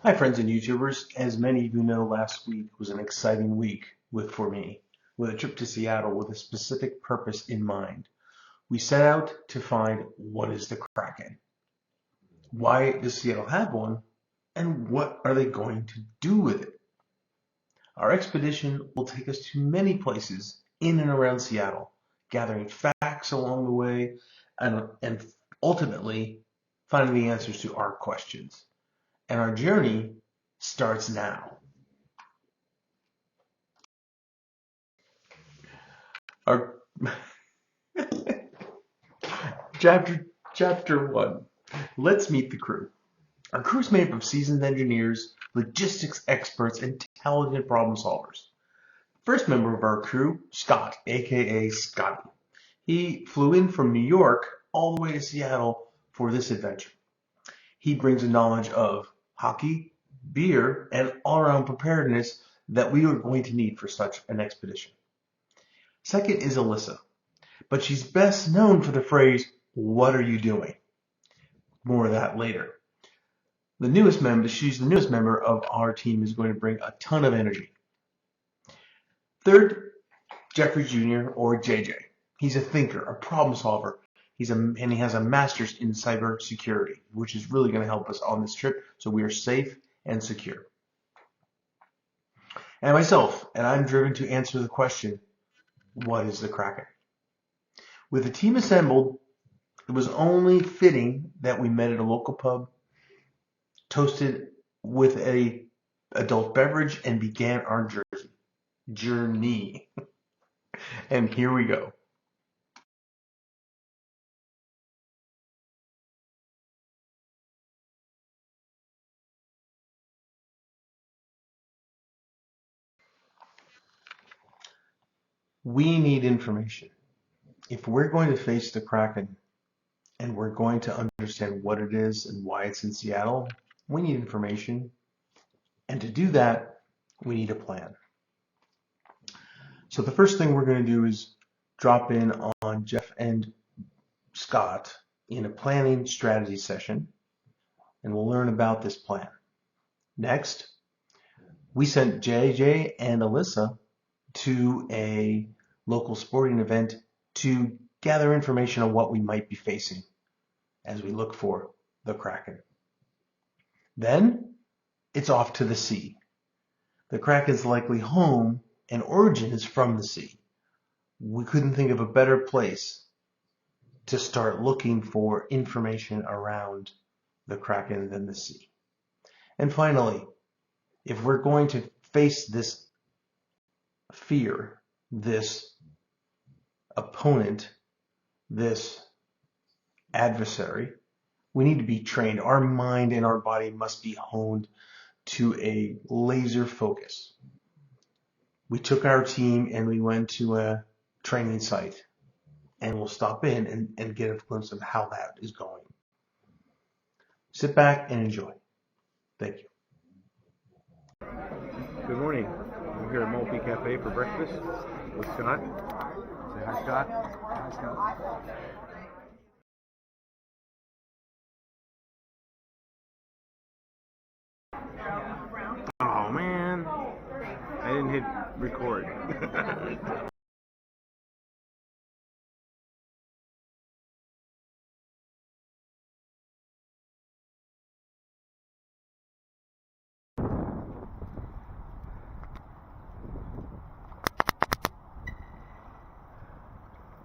Hi friends and YouTubers. As many of you know, last week was an exciting week for me, with a trip to Seattle with a specific purpose in mind. We set out to find what is the Kraken, why does Seattle have one, and what are they going to do with it. Our expedition will take us to many places in and around Seattle, gathering facts along the way and ultimately finding the answers to our questions. And our journey starts now. Our chapter 1. Let's meet the crew. Our crew is made up of seasoned engineers, logistics experts, and talented problem solvers. First member of our crew, Scott, aka Scotty. He flew in from New York all the way to Seattle for this adventure. He brings a knowledge of hockey, beer, and all-around preparedness that we are going to need for such an expedition. Second is Alyssa, but she's best known for the phrase, "What are you doing?" More of that later. She's the newest member of our team, is going to bring a ton of energy. Third, Jeffrey Jr. or JJ. He's a thinker, a problem solver. And he has a master's in cybersecurity, which is really going to help us on this trip so we are safe and secure. And myself, and I'm driven to answer the question, what is the Kraken? With the team assembled, it was only fitting that we met at a local pub, toasted with a adult beverage, and began our journey. And here we go. We need information. If we're going to face the Kraken and we're going to understand what it is and why it's in Seattle, we need information. And to do that, we need a plan. So the first thing we're going to do is drop in on Jeff and Scott in a planning strategy session, and we'll learn about this plan. Next, we sent JJ and Alyssa to a local sporting event to gather information on what we might be facing as we look for the Kraken. Then it's off to the sea. The Kraken's likely home and origin is from the sea. We couldn't think of a better place to start looking for information around the Kraken than the sea. And finally, if we're going to face this fear, this opponent, this adversary, we need to be trained. Our mind and our body must be honed to a laser focus. We took our team and we went to a training site, and we'll stop in and get a glimpse of how that is going. Sit back and enjoy. Thank you. Good morning. I'm here at Multi Cafe for breakfast with Scott. Say hi, Scott. Hi, Scott. Oh man, I didn't hit record.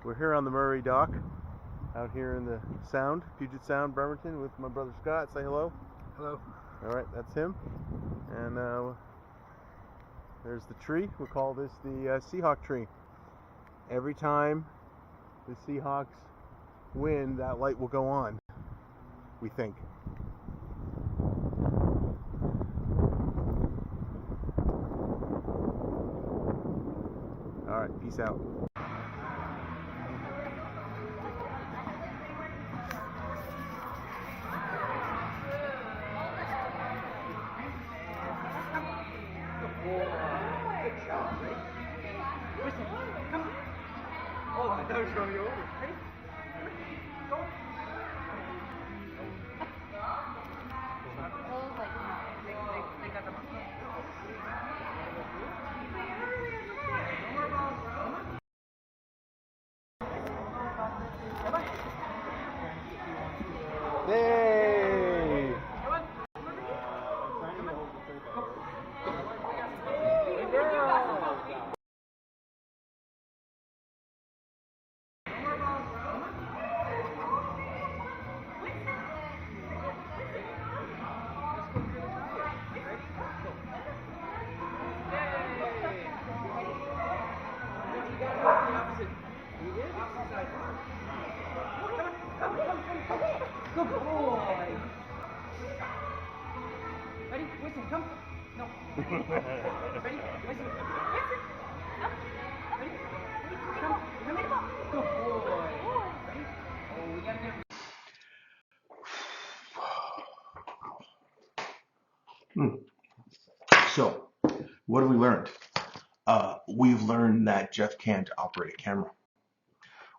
We're here on the Murray Dock, out here in the Sound, Puget Sound, Bremerton, with my brother Scott. Say hello. Hello. All right, that's him. And there's the tree. We'll call this the Seahawk tree. Every time the Seahawks win, that light will go on, we think. All right, peace out. Oh, I thought I was going to go over. Hey, go. So, what have we learned? We've learned that Jeff can't operate a camera.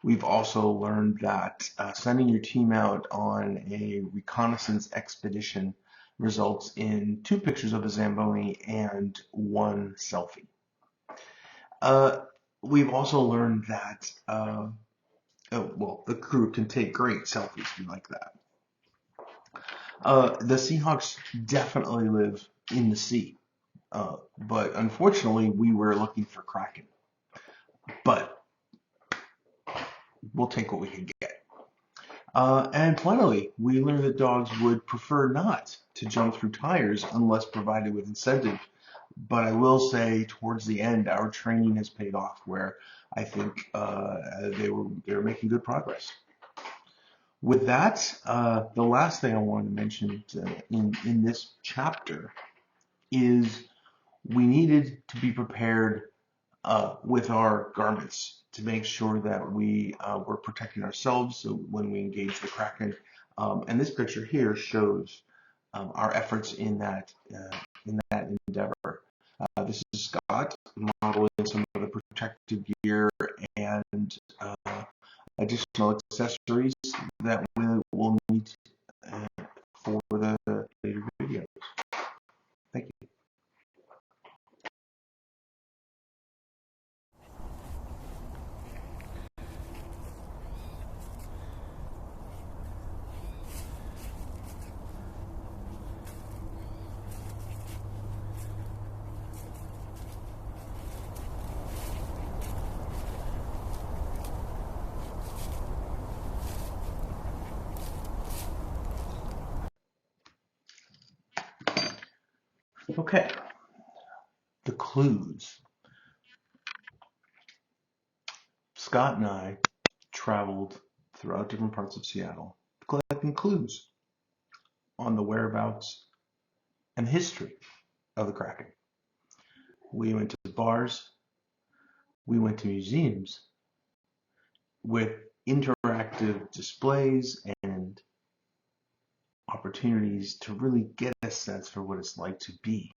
We've also learned that sending your team out on a reconnaissance expedition results in 2 pictures of a Zamboni and 1 selfie. We've also learned that, the crew can take great selfies. We like that. The Seahawks definitely live in the sea. But unfortunately, we were looking for Kraken. But we'll take what we can get. And finally, we learned that dogs would prefer not to jump through tires unless provided with incentive. But I will say, towards the end, our training has paid off, where I think they were making good progress. With that, the last thing I wanted to mention in this chapter is we needed to be prepared with our garments to make sure that we were protecting ourselves so when we engage the Kraken. And this picture here shows our efforts in that endeavor. This is Scott modeling some of the protective gear and additional accessories that we'll need for the later videos. Thank you. Okay, the clues. Scott and I traveled throughout different parts of Seattle collecting clues on the whereabouts and history of the Kraken. We went to bars, we went to museums with interactive displays and opportunities to really get a sense for what it's like to be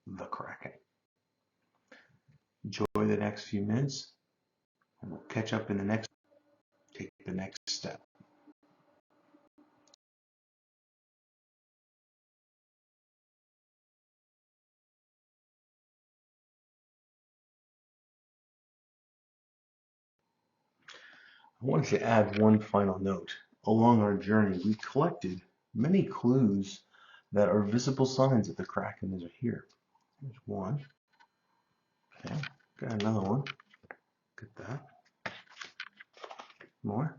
the Kraken. Enjoy the next few minutes, and we'll catch up in the next, take the next step. I wanted to add one final note. Along our journey, we collected many clues that are visible signs that the Kraken is here. There's one. Okay, got another one. Get that. More.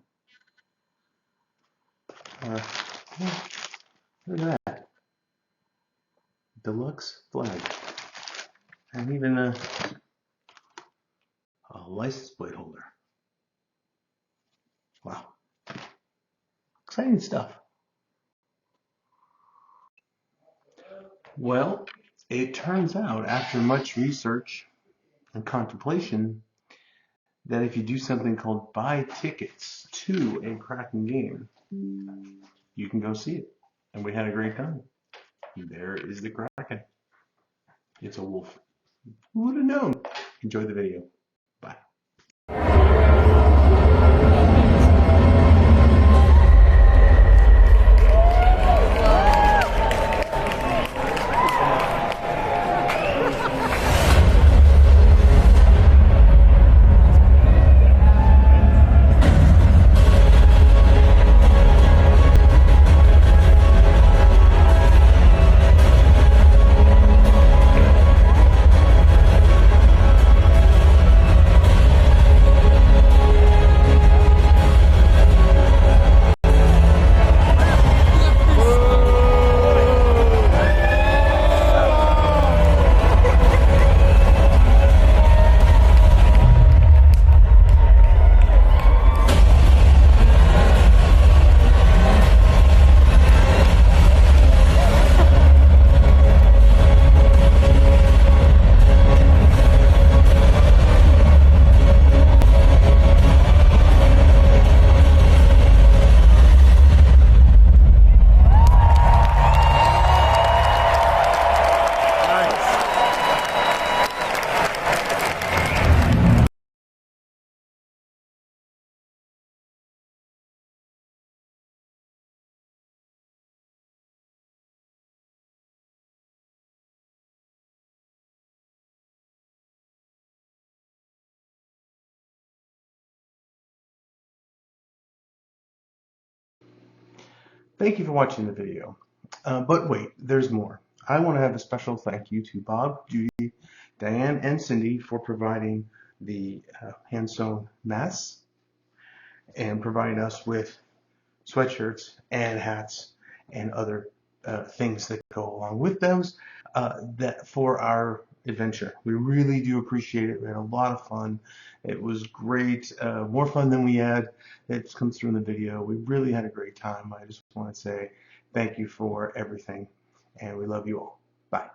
Look at that. Deluxe flag. And even a license plate holder. Wow. Exciting stuff. Well, it turns out after much research and contemplation that if you do something called buy tickets to a Kraken game, you can go see it. And we had a great time. There is the Kraken. It's a wolf. Who would have known? Enjoy the video. Bye. Thank you for watching the video. But wait, there's more. I want to have a special thank you to Bob, Judy, Diane, and Cindy for providing the hand-sewn masks and providing us with sweatshirts and hats and other things that go along with those that for our adventure. We really do appreciate it. We had a lot of fun. It was great, more fun than we had. It comes through in the video. We really had a great time. I just want to say thank you for everything, and we love you all. Bye.